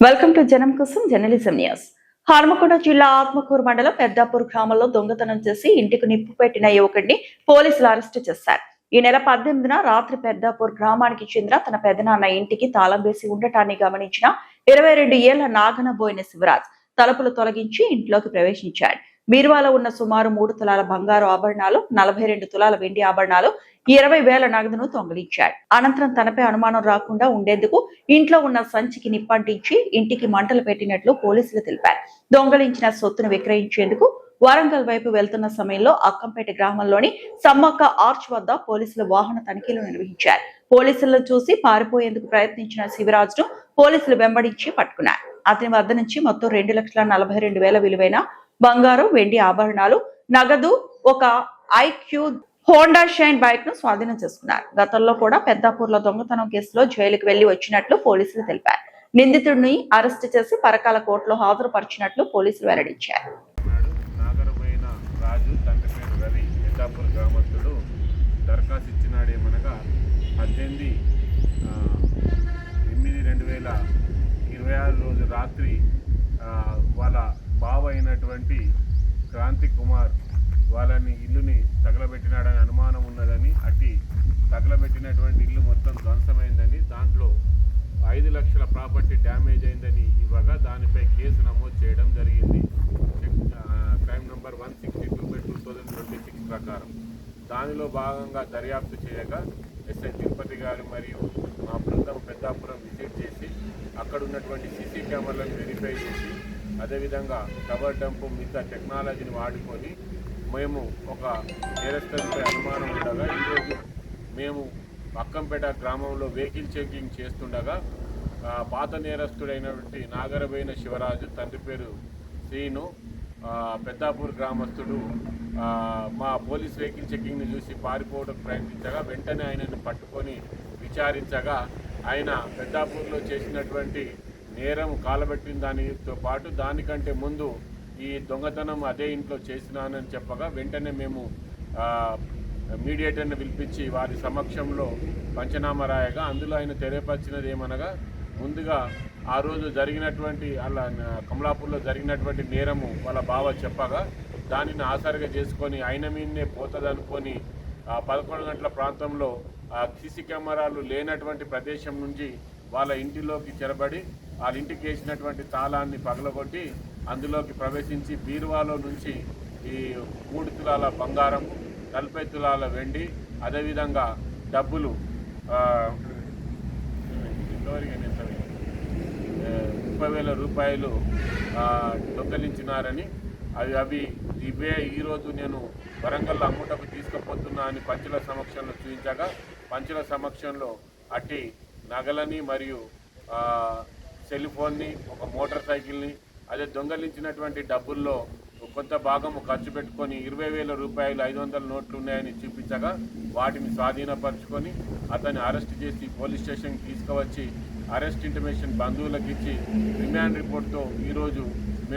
Welcome to జనం కోసం journalism news. Hanamkonda జిల్లా ఆత్మకూరు మండలం పెద్దాపూర్ గ్రామంలో దొంగతనం చేసి ఇంటికి నిప్పు పెట్టిన యువకుడిని పోలీసులు అరెస్టు చేశారు. ఈ నెల 18న రాత్రి పెద్దాపూర్ గ్రామానికి చెందిన తన పెదనాన్న ఇంటికి తాళం వేసి ఉండటాన్ని గమనించిన 22 ఏళ్ల నాగనబోయిన శివరాజ్ తలుపులు తొలగించి ఇంట్లోకి ప్రవేశించాడు. బీరువాలో ఉన్న సుమారు 3 తులాల బంగారు ఆభరణాలు, 42 తులాల వెండి ఆభరణాలు, 20,000 నగదును దొంగిలించాడు. అనంతరం తనపై అనుమానం రాకుండా ఉండేందుకు ఇంట్లో ఉన్న సంచికి నిప్పంటించి ఇంటికి మంటలు పెట్టినట్లు పోలీసులు తెలిపారు. దొంగలించిన సొత్తును విక్రయించేందుకు వరంగల్ వైపు వెళ్తున్న సమయంలో అక్కంపేట గ్రామంలోని సమ్మక్క ఆర్చ్ వద్ద పోలీసులు వాహన తనిఖీలు నిర్వహించారు. పోలీసులను చూసి పారిపోయేందుకు ప్రయత్నించిన శివరాజ్ను పోలీసులు వెంబడించి పట్టుకున్నారు. అతని వద్ద నుంచి మొత్తం 2,42,000 విలువైన బంగారు, వెండి ఆభరణాలు, నగదు, ఒక ఐక్యూ హోండా షైన్ బైక్ ను స్వాధీనం చేసుకున్నారు. గతంలో కూడా పెద్దాపూర్లో దొంగతనం కేసులో జైలుకు వెళ్లి వచ్చినట్లు పోలీసులు తెలిపారు. నిందితుడిని అరెస్టు చేసి పరకాల కోర్టులో హాజరుపరిచినట్లు పోలీసులు వెల్లడించారు. దరఖాస్తు ఇచ్చినాడేమనగా 18/8/2026 రోజు రాత్రి వాళ్ళ బావ అయినటువంటి క్రాంతి కుమార్ వాళ్ళని ఇల్లుని తగలబెట్టినాడని అనుమానం ఉన్నదని, అట్టి తగలబెట్టినటువంటి ఇల్లు మొత్తం ధ్వంసమైందని, దాంట్లో 5 లక్షల ప్రాపర్టీ డ్యామేజ్ అయిందని ఇవ్వగా దానిపై కేసు నమోదు చేయడం జరిగింది. క్రైమ్ నంబర్ 162/2026 ప్రకారం దానిలో భాగంగా దర్యాప్తు చేయగా ఎస్ఐ తిరుపతి గారు మరియు మా బృందం పెద్దాపురం విజిట్ చేసి అక్కడ ఉన్నటువంటి సీసీ కెమెరాలను వెరిఫై చేసి, అదేవిధంగా కవర్ డంపు మిగతా టెక్నాలజీని వాడుకొని మేము ఒక నేరస్తుడిపై అనుమానం ఉండగా ఈరోజు మేము అక్కంపేట గ్రామంలో వెహికల్ చెకింగ్ చేస్తుండగా పాత నేరస్తుడైనటువంటి నాగరబోయిన శివరాజు, తండ్రి పేరు శ్రీను, పెద్దాపూర్ గ్రామస్తుడు మా పోలీస్ వెహికల్ చెకింగ్ని చూసి పారిపోవడానికి ప్రయత్నించగా వెంటనే ఆయనను పట్టుకొని విచారించగా ఆయన పెద్దాపూర్లో చేసినటువంటి నేరం కాలబెట్టిన దానితో పాటు దానికంటే ముందు ఈ దొంగతనం అదే ఇంట్లో చేసినానని చెప్పగా వెంటనే మేము మీడియేటర్ని పిలిపించి వారి సమక్షంలో పంచనామా రాయగా అందులో ఆయన తెలియపరిచినది ఏమనగా, ముందుగా ఆ రోజు జరిగినటువంటి అలా కమలాపూర్లో జరిగినటువంటి నేరము వాళ్ళ బావ చెప్పగా దానిని ఆసరిగా చేసుకొని ఆయన మీదనే పోతుందనుకొని 11 గంటల ప్రాంతంలో సీసీ కెమెరాలు లేనటువంటి ప్రదేశం నుంచి వాళ్ళ ఇంటిలోకి చెరబడి వాళ్ళ ఇంటికి వేసినటువంటి తాళాన్ని పగలగొట్టి అందులోకి ప్రవేశించి బీరువాలో నుంచి ఈ 3 తులాల బంగారం, 40 తులాల వెండి, అదేవిధంగా డబ్బులు 30,000 రూపాయలు దొంగలించినారని, అవి ఇవే ఈరోజు నేను వరంగల్ అమ్ముటకు తీసుకుపోతున్నా అని పంచుల సమక్షంలో చూపించగా పంచుల సమక్షంలో అట్టి నగలని మరియు సెల్ ఫోన్ని, ఒక మోటార్ సైకిల్ని, అదే దొంగలించినటువంటి డబ్బుల్లో కొంత భాగం ఖర్చు పెట్టుకొని 20,000 రూపాయలు 500 నోట్లు ఉన్నాయని చూపించగా వాటిని స్వాధీనపరుచుకొని అతన్ని అరెస్ట్ చేసి పోలీస్ స్టేషన్కి తీసుకువచ్చి అరెస్ట్ ఇంటిమేషన్ బంధువులకు ఇచ్చి రిమాండ్ రిపోర్ట్తో ఈరోజు